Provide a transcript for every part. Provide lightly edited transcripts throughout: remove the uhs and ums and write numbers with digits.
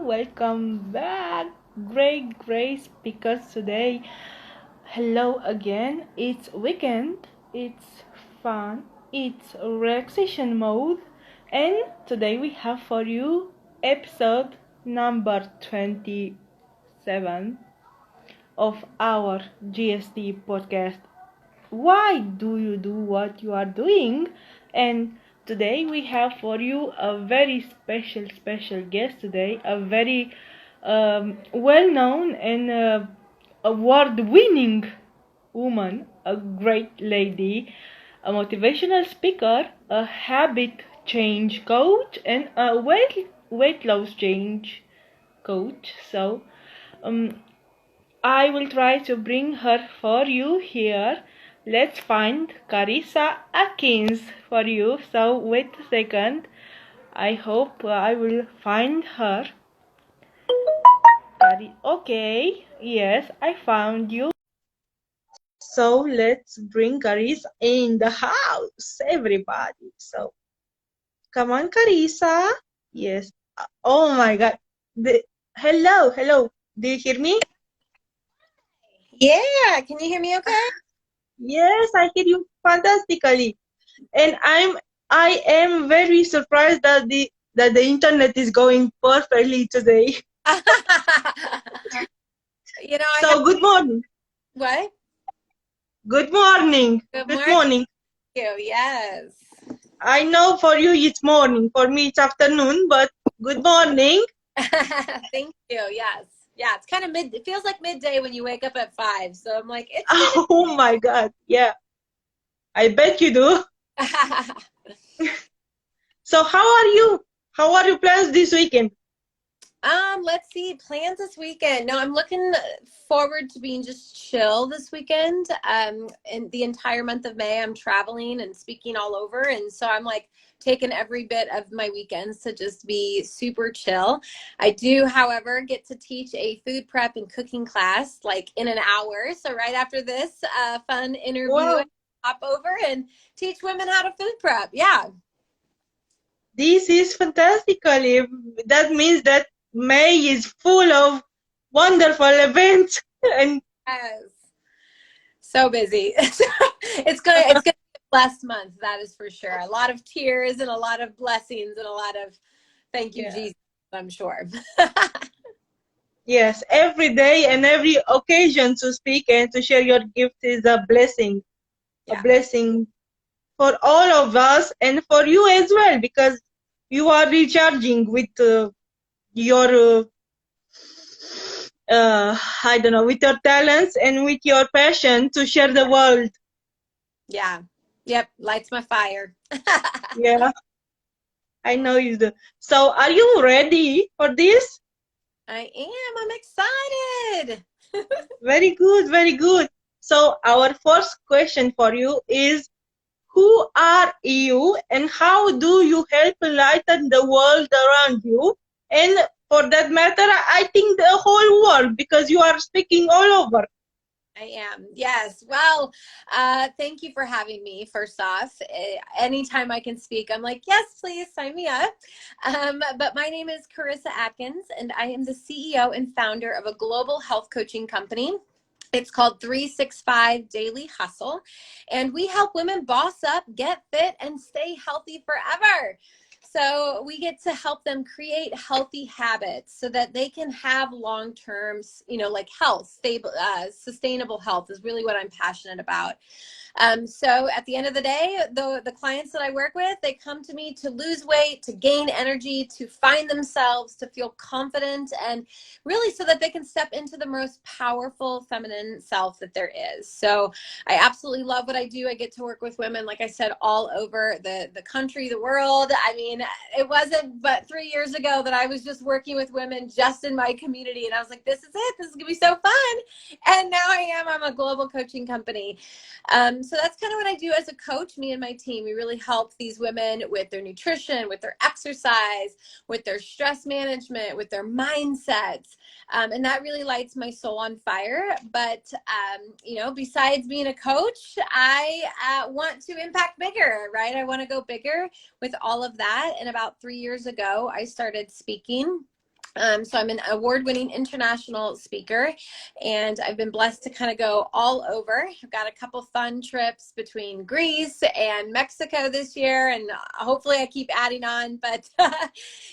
Welcome back, great speakers today. Hello again. It's weekend, it's fun, it's relaxation mode, and today we have for you episode number 27 of our GST podcast. Why do you do what you are doing? And today we have for you a very special guest today, a very well-known and award-winning woman, a great lady, a motivational speaker, a habit change coach, and a weight loss change coach. So um, I will try to bring her for you here. Let's find Karissa Akins for you. So wait a second. I hope I will find her. Okay, yes, I found you. So let's bring Karissa in the house, everybody. So come on, Karissa. Yes. Oh my God. Hello. Do you hear me? Yeah, can you hear me okay? Yes, I hear you fantastically. And I am very surprised that the internet is going perfectly today. So good morning. What? Good morning. Good morning. Yes. I know for you it's morning. For me it's afternoon, but good morning. Thank you. Yes. Yeah, it's kind of it feels like midday when you wake up at 5. So I'm like, it's Oh my God. Yeah. I bet you do. So how are you? How are your plans this weekend? Let's see, plans this weekend. No, I'm looking forward to being just chill this weekend. In the entire month of May, I'm traveling and speaking all over. And so I'm like taking every bit of my weekends to just be super chill. I do, however, get to teach a food prep and cooking class like in an hour. So right after this fun interview, Wow. I hop over and teach women how to food prep. Yeah. This is fantastically. That means that May is full of wonderful events and Yes. So busy. It's gonna be a blessed month, that is for sure. A lot of tears and a lot of blessings and a lot of thank you, Jesus, I'm sure. yes, every day and every occasion to speak and to share your gift is a blessing. Yeah. A blessing for all of us and for you as well, because you are recharging with your I don't know, with your talents and with your passion to share the world. Yeah. Yep. Lights my fire. Yeah, I know you do. So are you ready for this? I am. I'm excited. Very good. So our first question for you is, who are you and how do you help enlighten the world around you? And for that matter, I think the whole world, because you are speaking all over. I am. Yes. Well, thank you for having me. First off, anytime I can speak, I'm like, yes, please sign me up. But my name is Karissa Akins, and I am the CEO and founder of a global health coaching company. It's called 365 Daily Hustle. And we help women boss up, get fit, and stay healthy forever. So we get to help them create healthy habits so that they can have long-term, like health, stable, sustainable health is really what I'm passionate about. So at the end of the day, the clients that I work with, they come to me to lose weight, to gain energy, to find themselves, to feel confident, and really so that they can step into the most powerful feminine self that there is. So I absolutely love what I do. I get to work with women, like I said, all over the country, the world. I mean, it wasn't but 3 years ago that I was just working with women just in my community. And I was like, this is it. This is going to be so fun. And now I'm a global coaching company. So that's kind of what I do as a coach. Me and my team, we really help these women with their nutrition, with their exercise, with their stress management, with their mindsets. And that really lights my soul on fire. But, besides being a coach, I want to impact bigger, right? I want to go bigger with all of that. that. And about 3 years ago, I started speaking. So I'm an award-winning international speaker, and I've been blessed to kind of go all over. I've got a couple fun trips between Greece and Mexico this year, and hopefully I keep adding on. But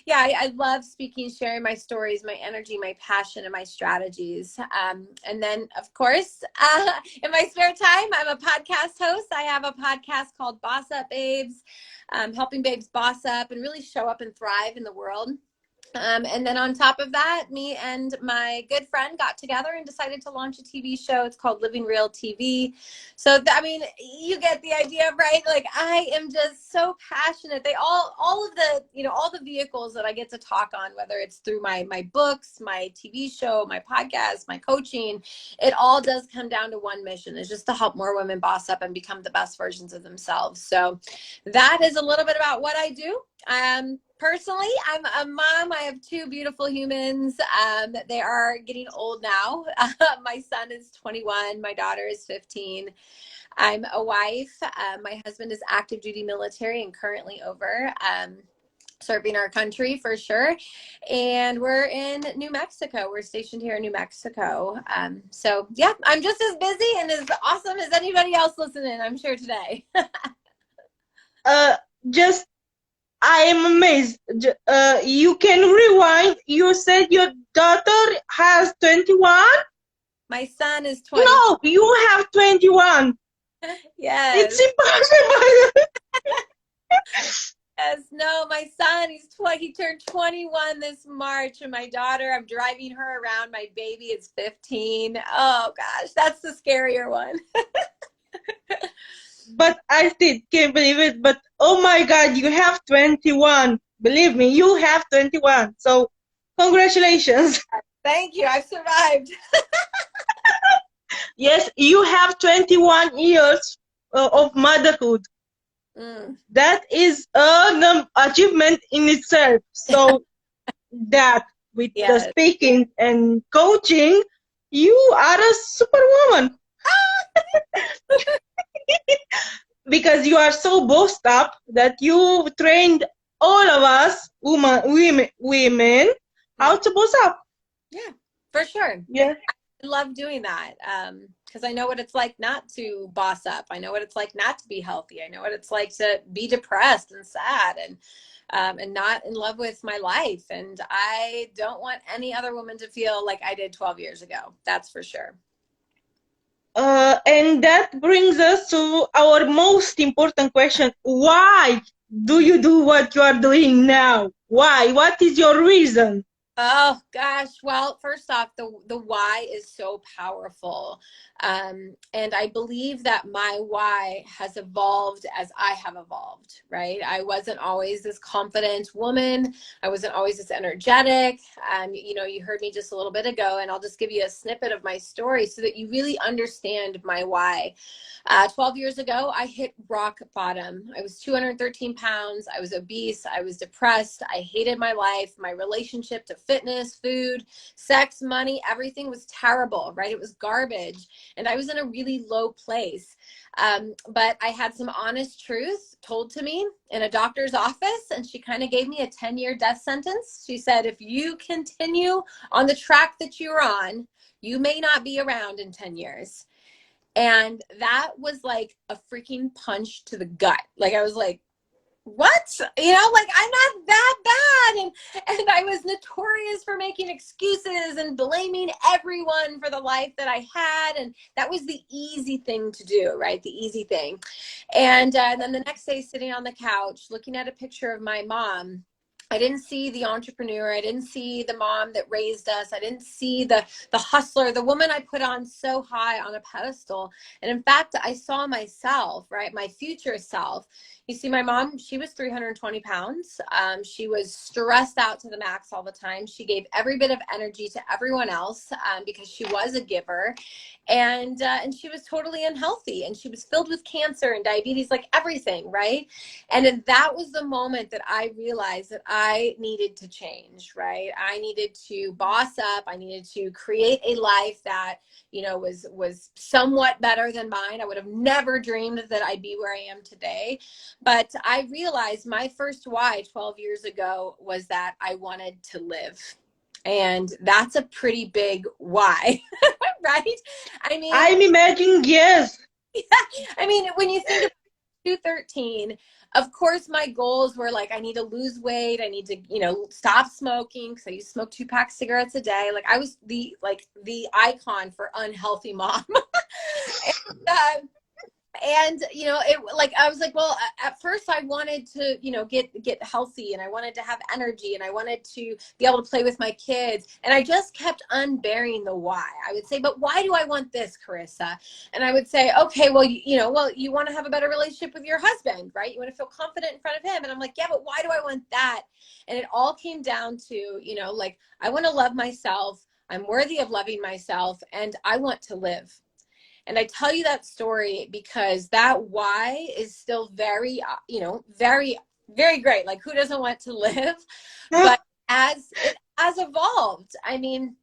yeah, I love speaking, sharing my stories, my energy, my passion, and my strategies. And then, of course, in my spare time, I'm a podcast host. I have a podcast called Boss Up Babes, helping babes boss up and really show up and thrive in the world. And then on top of that, me and my good friend got together and decided to launch a TV show. It's called Living Real TV. So, I mean, you get the idea, right? Like, I am just so passionate. They all of the, all the vehicles that I get to talk on, whether it's through my books, my TV show, my podcast, my coaching, it all does come down to one mission. It's just to help more women boss up and become the best versions of themselves. So that is a little bit about what I do. Personally, I'm a mom. I have two beautiful humans. They are getting old now. My son is 21. My daughter is 15. I'm a wife. My husband is active duty military and currently over serving our country for sure. And we're in New Mexico. We're stationed here in New Mexico. So yeah, I'm just as busy and as awesome as anybody else listening, I'm sure today. I am amazed. You can rewind. You said your daughter has 21? My son is 20. No, you have 21. Yes. It's impossible. Yes, no, my son, he turned 21 this March, and my daughter, I'm driving her around. My baby is 15. Oh gosh, that's the scarier one. But I still can't believe it. But oh my God, you have 21. Believe me, you have 21. So congratulations. Thank you. I've survived. Yes, you have 21 years of motherhood. That is an achievement in itself. So that with the speaking and coaching, you are a superwoman. Because you are so bossed up that you trained all of us women how to boss up. Yeah, for sure. Yeah, I love doing that because I know what it's like not to boss up. I know what it's like not to be healthy. I know what it's like to be depressed and sad and not in love with my life. And I don't want any other woman to feel like I did 12 years ago. That's for sure. And that brings us to our most important question. Why do you do what you are doing now? Why? What is your reason? Oh gosh. Well, first off, the why is so powerful. And I believe that my why has evolved as I have evolved, right? I wasn't always this confident woman. I wasn't always this energetic. You heard me just a little bit ago, and I'll just give you a snippet of my story so that you really understand my why. 12 years ago, I hit rock bottom. I was 213 pounds. I was obese. I was depressed. I hated my life. My relationship to fitness, food, sex, money, everything was terrible, right? It was garbage. And I was in a really low place. But I had some honest truth told to me in a doctor's office, and she kind of gave me a 10-year death sentence. She said, if you continue on the track that you're on, you may not be around in 10 years. And that was like a freaking punch to the gut. Like, I was like, what? I'm not that bad. And I was notorious for making excuses and blaming everyone for the life that I had. And that was the easy thing to do, right? The easy thing. And then the next day, sitting on the couch, looking at a picture of my mom, I didn't see the entrepreneur. I didn't see the mom that raised us. I didn't see the hustler, the woman I put on so high on a pedestal. And in fact, I saw myself, right? My future self. You see, my mom, she was 320 pounds. She was stressed out to the max all the time. She gave every bit of energy to everyone else because she was a giver. And she was totally unhealthy, and she was filled with cancer and diabetes, like everything, right? And that was the moment that I realized that I needed to change, right? I needed to boss up. I needed to create a life that, you know, was somewhat better than mine. I would have never dreamed that I'd be where I am today. But I realized my first why 12 years ago was that I wanted to live. And that's a pretty big why, right? I mean, I'm imagining, yes. I mean, when you think about 213, of course, my goals were like, I need to lose weight. I need to, you know, stop smoking because I used to smoke 2 packs of cigarettes a day. Like I was the icon for unhealthy mom. and, and you know, it like I was like, well, at first I wanted to, you know, get healthy, and I wanted to have energy, and I wanted to be able to play with my kids, and I just kept unbearing the why. I would say, but why do I want this, Karissa? And I would say, okay, well, you know, well, you want to have a better relationship with your husband, right? You want to feel confident in front of him. And I'm like, yeah, but why do I want that? And it all came down to, you know, like, I want to love myself, I'm worthy of loving myself, and I want to live. And I tell you that story because that why is still very, you know, very, very great. Like, who doesn't want to live? But as it has evolved, I mean,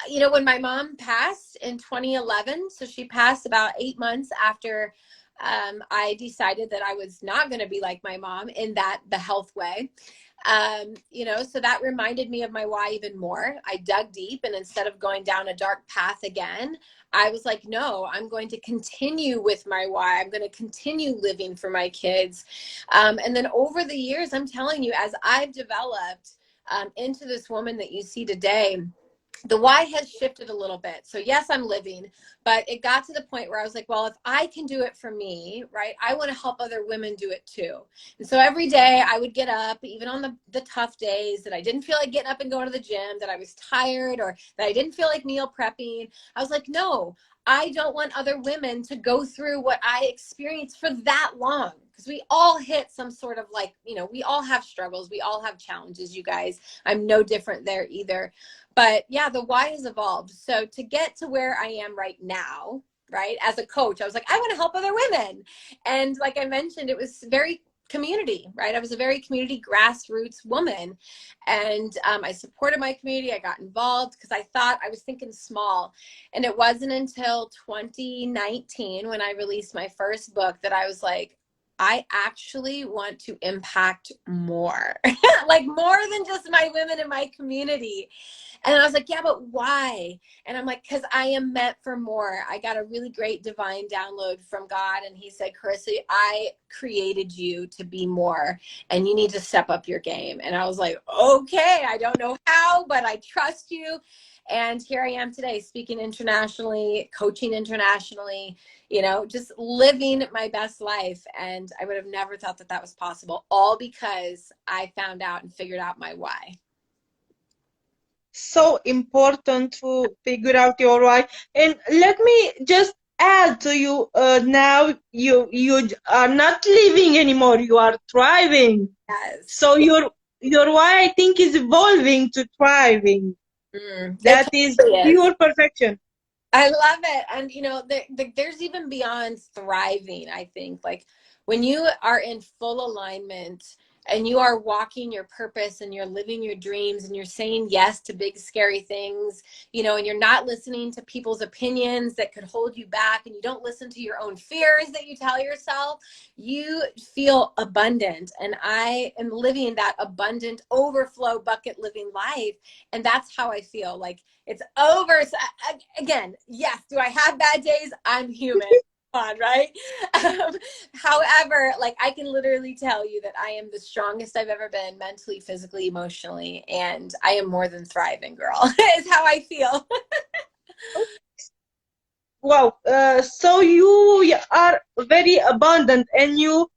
you know, when my mom passed in 2011, so she passed about 8 months after I decided that I was not going to be like my mom in that the health way. You know, so that reminded me of my why even more. I dug deep, and instead of going down a dark path again, I was like, no, I'm going to continue with my why. I'm going to continue living for my kids. And then over the years, I'm telling you, as I've developed into this woman that you see today, the why has shifted a little bit. So yes, I'm living, but it got to the point where I was like, well, if I can do it for me, right, I want to help other women do it too. And so every day I would get up, even on the tough days that I didn't feel like getting up and going to the gym, that I was tired, or that I didn't feel like meal prepping. I was like, no, I don't want other women to go through what I experienced for that long. Because we all hit some sort of, like, you know, we all have struggles. We all have challenges, you guys. I'm no different there either. But yeah, the why has evolved. So to get to where I am right now, right, as a coach, I was like, I want to help other women. And like I mentioned, it was very community, right? I was a very community grassroots woman. And I supported my community. I got involved because I thought, I was thinking small. And it wasn't until 2019 when I released my first book that I was like, I actually want to impact more, like more than just my women in my community. And I was like, yeah, but why? And I'm like, because I am meant for more. I got a really great divine download from God. And he said, Karissa, I created you to be more, and you need to step up your game. And I was like, okay, I don't know how, but I trust you. And here I am today, speaking internationally, coaching internationally, you know, just living my best life. And I would have never thought that that was possible, all because I found out and figured out my why. So important to figure out your why. And let me just add to you, now you are not living anymore, you are thriving. Yes. So your why, I think, is evolving to thriving. That is pure perfection. I love it. And you know, there's even beyond thriving, I think. Like, when you are in full alignment and you are walking your purpose and you're living your dreams and you're saying yes to big scary things, you know, and you're not listening to people's opinions that could hold you back, and you don't listen to your own fears that you tell yourself, you feel abundant. And I am living that abundant overflow bucket living life. And that's how I feel. Like, it's over. So, again, yes, do I have bad days? I'm human. On, right? However, like, I can literally tell you that I am the strongest I've ever been, mentally, physically, emotionally, and I am more than thriving, girl. Is how I feel. Wow. So you are very abundant, and you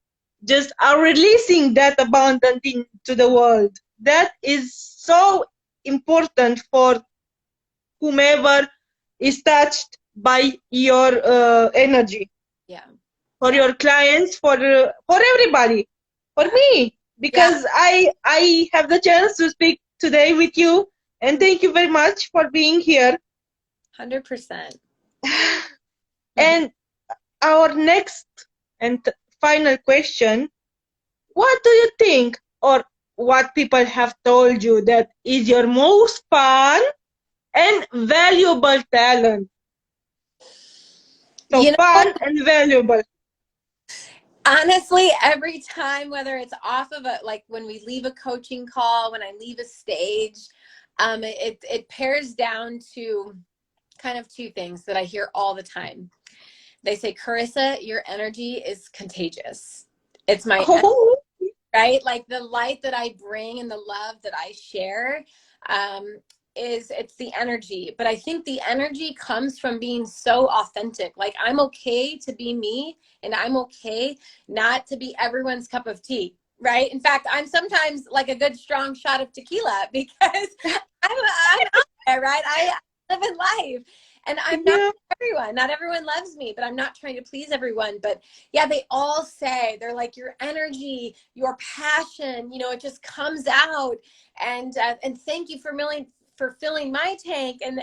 just are releasing that abundance into the world. That is so important for whomever is touched by your energy. Yeah. For your clients, for everybody, for me, because I have the chance to speak today with you, and thank you very much for being here. 100%. And our next and final question: what do you think, or what people have told you that is your most fun and valuable talent? So You know, fun and valuable. honestly, every time, whether it's off of like when we leave a coaching call, when I leave a stage, it pairs down to kind of two things that I hear all the time. They say, Karissa, your energy is contagious. It's my, Oh, right? Like the light that I bring and the love that I share, it's the energy. But I think the energy comes from being so authentic. Like I'm okay to be me, and I'm okay not to be everyone's cup of tea. Right. In fact, I'm sometimes like a good strong shot of tequila because I'm out there, right? I live in life, and I'm not yeah. everyone. Not everyone loves me, but I'm not trying to please everyone. But yeah, they all say, they're like, your energy, your passion, it just comes out. And thank you for filling my tank. And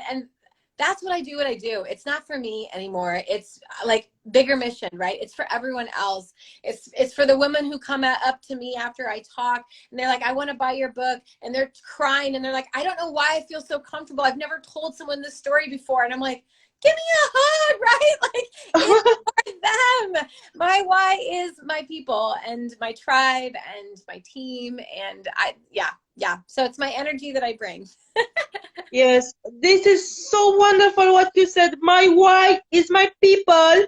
that's what I do. It's not for me anymore. It's like bigger mission, right? It's for everyone else. It's for the women who come up to me after I talk, and they're like, I want to buy your book, and they're crying, and they're like, I don't know why I feel so comfortable. I've never told someone this story before. And I'm like, give me a hug, right? Like, it's for them. My why is my people and my tribe and my team. And yeah. So it's my energy that I bring. Yes, this is so wonderful what you said. My why is my people,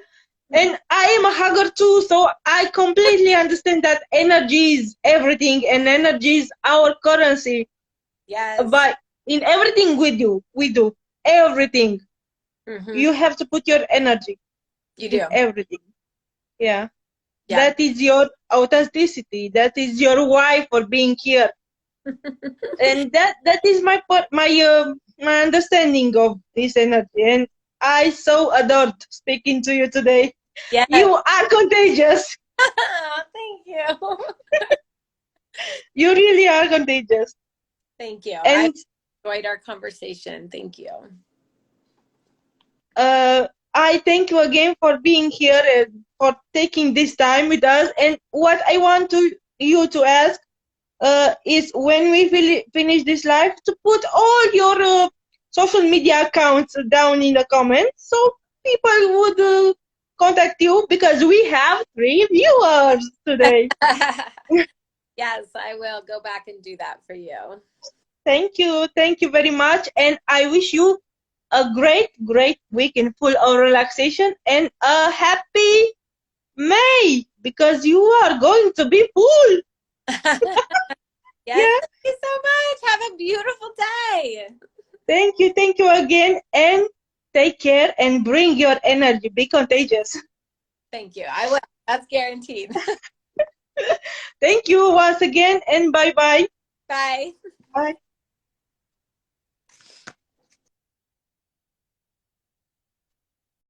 and I am a hugger too, so I completely understand that energy is everything, and energy is our currency. Yes. But in everything we do everything. Mm-hmm. You have to put your energy You in do. everything. Yeah, Yeah. that is your authenticity. That is your why for being here. And that is my understanding of this energy, and I so adored speaking to you today. Yes. You are contagious. Thank you. You really are contagious. Thank you. I And enjoyed our conversation. Thank you. I thank you again for being here and for taking this time with us. And what I want you to ask is when we finish this live, to put all your social media accounts down in the comments so people would contact you, because we have 3 viewers today. Yes, I will go back and do that for you. Thank you very much, and I wish you a great weekend full of relaxation and a happy May, because you are going to be full. Yes, Yeah, thank you so much. Have a beautiful day. thank you again, and take care and bring your energy. Be contagious. Thank you. I will. That's guaranteed. Thank you once again, and bye bye. Bye. Bye.